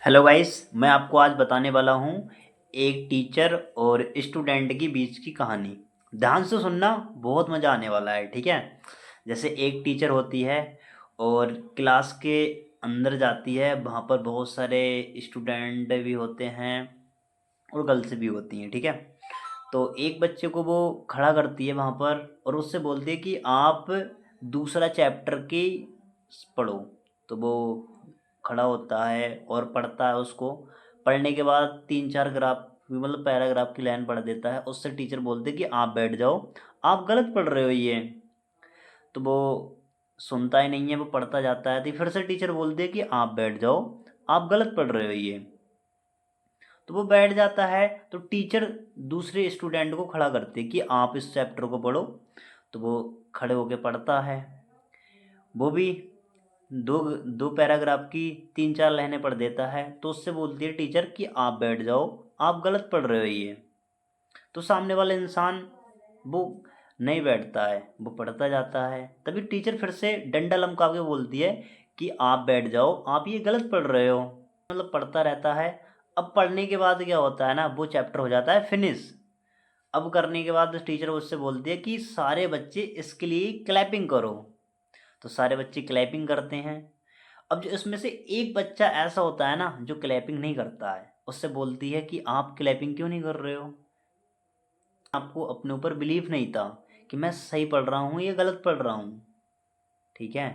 Hello guys, मैं आपको आज बताने वाला हूँ एक टीचर और स्टूडेंट के बीच की कहानी। ध्यान से सुनना, बहुत मज़ा आने वाला है। ठीक है। जैसे एक टीचर होती है और क्लास के अंदर जाती है, वहाँ पर बहुत सारे स्टूडेंट भी होते हैं और गर्ल्स भी होती हैं। ठीक है। तो एक बच्चे को वो खड़ा करती है वहाँ पर और उससे बोलती है कि आप दूसरा चैप्टर की पढ़ो। तो वो खड़ा होता है और पढ़ता है उसको। पढ़ने के बाद 3-4 ग्राफ मतलब पैराग्राफ की लाइन पढ़ देता है। उससे टीचर बोलते हैं कि आप बैठ जाओ, आप गलत पढ़ रहे हो ये। तो वो सुनता ही नहीं है, वो पढ़ता जाता है। तो फिर से टीचर बोलते हैं कि आप बैठ जाओ, आप गलत पढ़ रहे हो ये। तो वो बैठ जाता है। तो टीचर दूसरे स्टूडेंट को खड़ा करते कि आप इस चैप्टर को पढ़ो। तो वो खड़े होके पढ़ता है। वो भी दो दो पैराग्राफ की 3-4 लाइनें पढ़ देता है। तो उससे बोलती है टीचर कि आप बैठ जाओ, आप गलत पढ़ रहे हो ये। तो सामने वाला इंसान वो नहीं बैठता है, वो पढ़ता जाता है। तभी टीचर फिर से डंडा लमका के बोलती है कि आप बैठ जाओ, आप ये गलत पढ़ रहे हो। मतलब पढ़ता रहता है। अब पढ़ने के बाद क्या होता है ना, वो चैप्टर हो जाता है फिनिश। अब करने के बाद टीचर उससे बोलती है कि सारे बच्चे इसके लिए क्लैपिंग करो। तो सारे बच्चे क्लैपिंग करते हैं। अब जो इसमें से एक बच्चा ऐसा होता है ना जो क्लैपिंग नहीं करता है, उससे बोलती है कि आप क्लैपिंग क्यों नहीं कर रहे हो। आपको अपने ऊपर बिलीव नहीं था कि मैं सही पढ़ रहा हूँ या गलत पढ़ रहा हूँ। ठीक है।